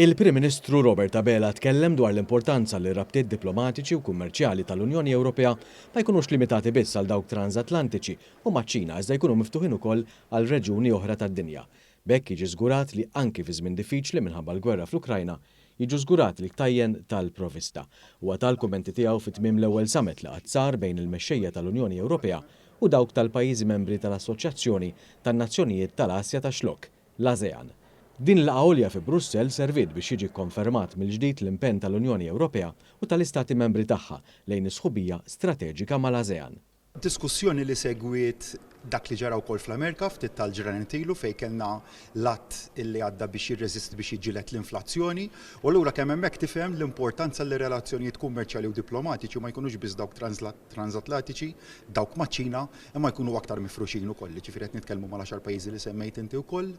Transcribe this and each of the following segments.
Il-Prim Ministru Robert Abela tkellem dwar l-importanza li rabtiet diplomatiċi u kummerċjali tal-Unjoni Ewropea ma jkunux limitati biss għal dawk transatlantiċi u maċ-Ċina iżda jkunu miftuħin ukoll għal reġuni oħra tad-dinja. Bekk jiġi żgurat li anki fi żmien diffiċli minħabba l-gwerra fl-Ukrajna jiġu żgurat li ktajjen tal-provista. Huwa tal-kummenti tiegħu fit-tmiem l-ewwel summit li qatt sar bejn il-mexxejja tal-Unjoni Ewropea u dawk tal-pajjiżi membri tal-Assoċjazzjoni tan-Nazzjonijiet tal-Asja tax-Xlokk, l-ASEAN. Din l-għolja fi Brussell servit biex jiġi konfermat mill-ġdid l-impenn tal-Unjoni Ewropea u tal-Istati membri tagħha lejn is-sħubija strateġika mal-ASEAN. Diskussjoni li segwiet dak li ġara wkoll fl-Amerika ftit tal-ġranet ilu fejn kellna l-att illi għadda biex jirreżisti biex jiġilet l-inflazzjoni u allura kemm hemmhekk tifhem l-importanza li relazzjonijiet kummerċjali u diplomatiċi ma jkunux biss dawk transatlantiċi, dawk maċ-Ċina, imma jkunu aktar mifruxin ukoll. Ġifieri qed nitkellmu mal-10 pajjiżi li semmejt inti wkoll,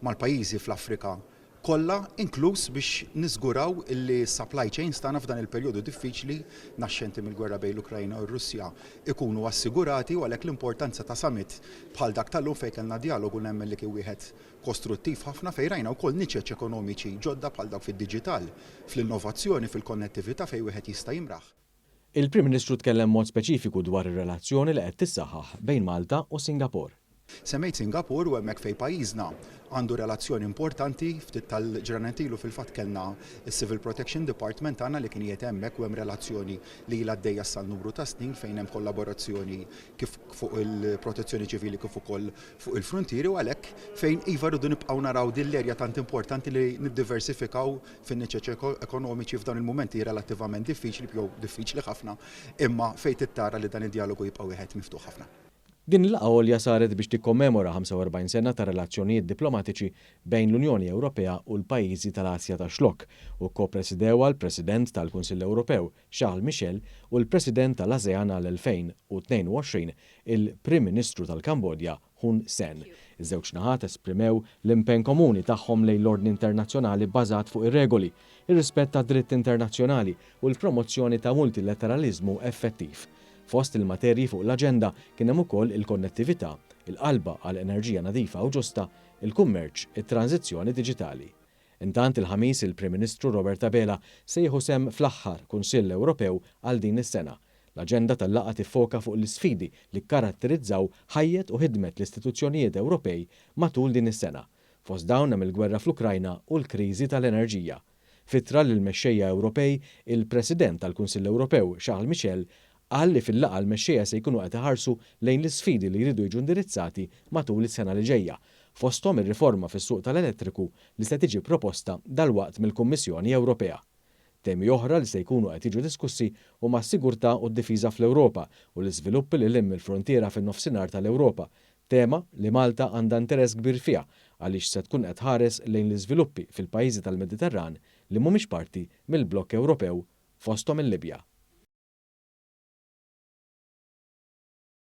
mal-pajjiżi fl-Afrika kollha inkluż biex niżguraw illi supply chains tagħna f'dan il-perjodu diffiċli naxxenti mill-gwerra bejn l-Ukrajna u r-Russja ikunu assigurati u għalhekk l-importanza ta' summit bħal dak tal-lum fejn kellna dialogu nemmen li kien wieħed kostruttiv ħafna fejn rajna wkoll niċeċ ekonomiċi ġodda bħal dawk fid-diġitali, fl-innovazzjoni, fil-konnettività fejn wieħed jista' jimraħ. Il-Prim Ministru tkellem mod speċifiku dwar ir-relazzjoni li qed tissaħħaħ bejn Malta u Singapore. Semmejt Singapur u hemmhekk fejn pajjiżna għandu relazzjoni importanti ftit tal-ġranet ilu fil-fatt kellna is-Civil Protection Department tagħna li kien qiegħed hemmhekk u hemm relazzjoni li ilha għaddejja sal-numru ta' snin fejn hemm kollaborazzjoni kif fuq il-protezzjoni ċivili kif ukoll fuq il-frontieri u għalhekk fejn iva rridu nibqgħu naraw din l-erja tant importanti li niddiversifikaw fin-niċeċ ekonomiċi f'dan il-mumenti relattivament diffiċli jew diffiċli ħafna imma fejn tittara li dan id-dialogu jibqa' wieħed miftuħ ħafna. Din l-għolja saret biex tikkommemora 45 sena ta' relazzjonijiet diplomatiċi bejn l-Unjoni Ewropea u l-pajjiżi tal-Asja tax-Xlokk u ko-presidewa l-President tal-Kunsill Ewropew Charles Michel u l-President tal-ASEAN għal-2022 il-Prim Ministru tal-Kambodja Hun Sen. Iż-żewġ naħat esprimew l-impenn komuni tagħhom lejn l-ordni internazzjonali bbażat fuq ir-regoli, ir-rispett tad-dritt internazzjonali u l-promozzjoni ta' multilateraliżmu effettiv. Fost il-materji fuq l-aġenda kien hemm ukoll il-konnettività, il-qalba għal enerġija nadifa u ġusta, il-kummerċ, it-tranzizzjoni diġitali. Intant il-ħamis il-Prim Ministru Robert Abela se jieħu sem fl-aħħar Kunsill Ewropew għal din is-sena. L-aġenda tal-laqgħa tiffoka fuq l-isfidi li kkaratterizzaw ħajjet u ħidmet l-istituzzjonijiet Ewropej matul din is-sena. Fost dawn hemm il-gwerra fl-Ukrajna u l-kriżi tal-enerġija. Fittra lil mexxejja Ewropej, il-President tal-Kunsill Ewropew Charles Michel qal li fil-laqgħa l-mexxejja se jkunu qed iħarsu lejn l-isfidi li jridu jiġu indirizzati matul is-sena li ġejja, fosthom ir-riforma fis-suq tal-elettriku li se tiġi proposta dalwaqt mill-Kummissjoni Ewropea. Temi oħra li se jkunu qed jiġu diskussi huma s-sigurtà u d-difiża fl-Ewropa u l-iżviluppi li hemm il-frontiera fin-nofsinhar tal-Ewropa, tema li Malta għandha interess kbir fiha għaliex se tkun qed ħares lejn l-iżviluppi fil-pajjiżi tal-Mediterran li mhumiex parti mill-Blokk Ewropew fosthom il-Libja.